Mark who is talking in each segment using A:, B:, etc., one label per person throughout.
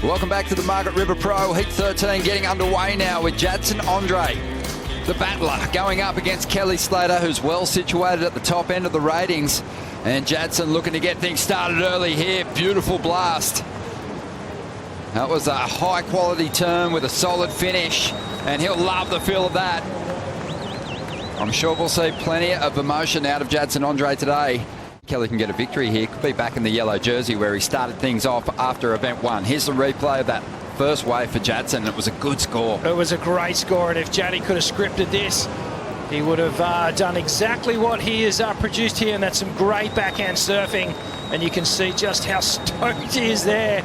A: Welcome back to the Margaret Pro, Heat 13 getting underway now with Jadson André, the battler, going up against Kelly Slater, who's well situated at the top end of the ratings. And Jadson looking to get things started early here. Beautiful blast. That was a high quality turn with a solid finish, and he'll love the feel of that. I'm sure we'll see plenty of emotion out of Jadson André today. Kelly can get a victory here. Could be back in the yellow jersey where he started things off after event one. Here's the replay of that first wave for Jadson. It was a good score.
B: It was a great score, and if Jaddy could have scripted this, he would have done exactly what he has produced here, and that's some great backhand surfing. And you can see just how stoked he is there.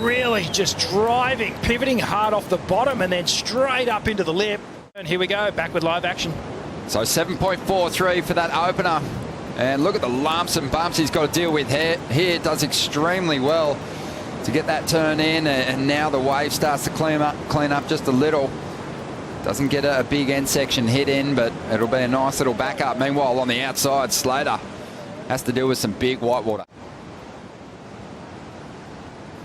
B: Really just driving, pivoting hard off the bottom and then straight up into the lip. And here we go, back with live action.
A: So 7.43 for that opener. And look at the lumps and bumps he's got to deal with here. Does extremely well to get that turn in, and now the wave starts to clean up just a little. Doesn't get a big end section hit in, but it'll be a nice little backup. Meanwhile, on the outside, Slater has to deal with some big whitewater.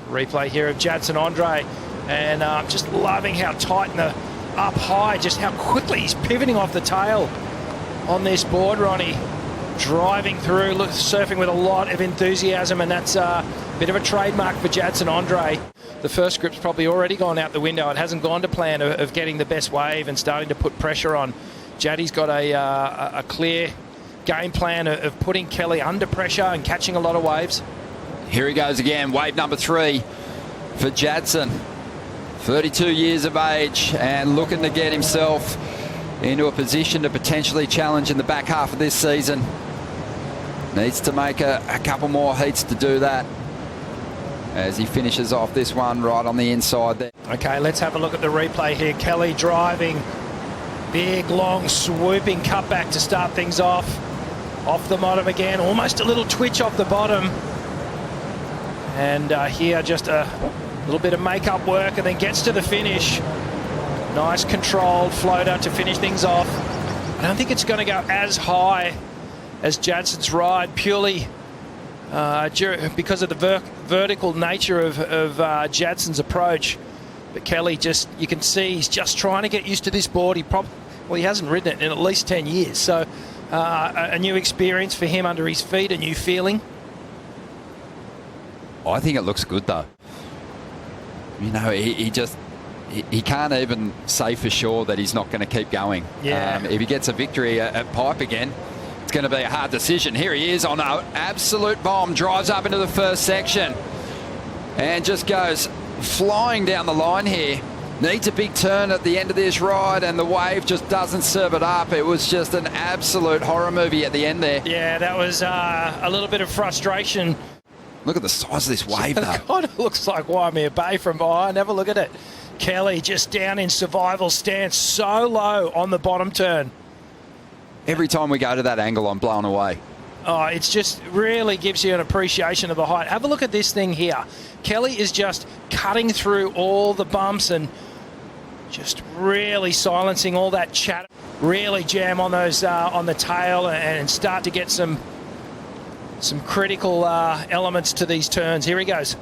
B: Replay here of Jadson André, and just loving how tight and up high, just how quickly he's pivoting off the tail on this board, Ronnie. Driving through, surfing with a lot of enthusiasm, and that's a bit of a trademark for Jadson André. The first script's probably already gone out the window. It hasn't gone to plan of getting the best wave and starting to put pressure on. Jaddy's got a clear game plan of putting Kelly under pressure and catching a lot of waves.
A: Here he goes again, wave number 3 for Jadson. 32 years of age and looking to get himself into a position to potentially challenge in the back half of this season. Needs to make a couple more heats to do that as he finishes off this one right on the inside there.
B: Okay, let's have a look at the replay here. Kelly driving, big, long, swooping cutback to start things off. Off the bottom again, almost a little twitch off the bottom. And here just a little bit of makeup work, and then gets to the finish. Nice controlled floater to finish things off. I don't think it's going to go as high as Jadson's ride, purely because of the vertical nature of Jadson's approach. But Kelly just, you can see he's just trying to get used to this board. He hasn't ridden it in at least 10 years. So a new experience for him under his feet, a new feeling.
A: I think it looks good though. You know, he can't even say for sure that he's not going to keep going.
B: Yeah.
A: If he gets a victory at Pipe again, it's going to be a hard decision. Here he is on an absolute bomb, drives up into the first section and just goes flying down the line here. Needs a big turn at the end of this ride, and the wave just doesn't serve it up. It was just an absolute horror movie at the end there.
B: Yeah, that was a little bit of frustration.
A: Look at the size of this wave though.
B: It kind of looks like Waimea Bay from behind. Have a look at it. Kelly just down in survival stance, so low on the bottom turn.
A: Every time we go to that angle, I'm blown away.
B: Oh, it's just really gives you an appreciation of the height. Have a look at this thing here. Kelly is just cutting through all the bumps and just really silencing all that chatter. Really jam on those on the tail and start to get some critical elements to these turns. Here he goes.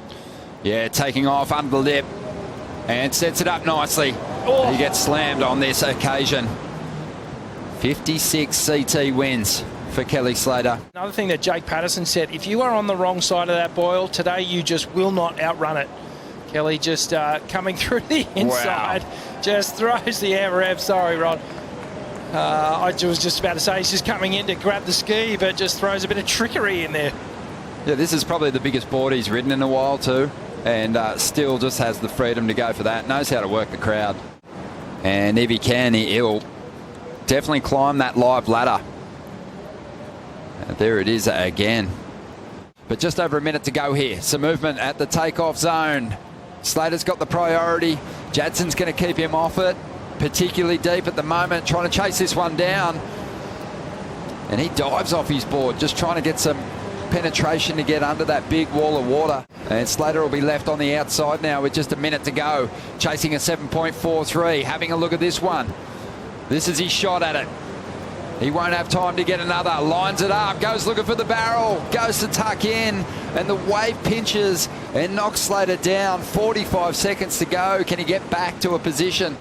A: Yeah, taking off under the lip and sets it up nicely.
B: Oh.
A: He gets slammed on this occasion. 56 CT wins for Kelly Slater.
B: Another thing that Jake Patterson said, if you are on the wrong side of that boil, today you just will not outrun it. Kelly just coming through the inside, wow. Just throws the air rev. Sorry, Rod. I was just about to say he's just coming in to grab the ski, but just throws a bit of trickery in there.
A: Yeah, this is probably the biggest board he's ridden in a while too, and still just has the freedom to go for that. Knows how to work the crowd. And if he can, he'll definitely climb that live ladder. There it is again. But just over a minute to go here. Some movement at the takeoff zone. Slater's got the priority. Jadson's going to keep him off it, particularly deep at the moment, trying to chase this one down. And he dives off his board, just trying to get some penetration to get under that big wall of water. And Slater will be left on the outside now with just a minute to go, chasing a 7.43. Having a look at this one. This is his shot at it. He won't have time to get another. Lines it up, goes looking for the barrel, goes to tuck in, and the wave pinches and knocks Slater down. 45 seconds to go. Can he get back to a position?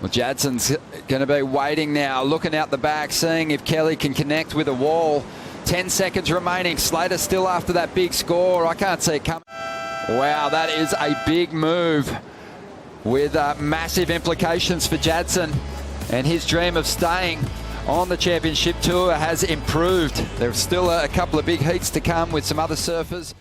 A: Well, Jadson's going to be waiting now, looking out the back, seeing if Kelly can connect with a wall. 10 seconds remaining. Slater still after that big score. I can't see it coming. Wow, that is a big move with massive implications for Jadson, and his dream of staying on the championship tour has improved. There's still a couple of big heats to come with some other surfers.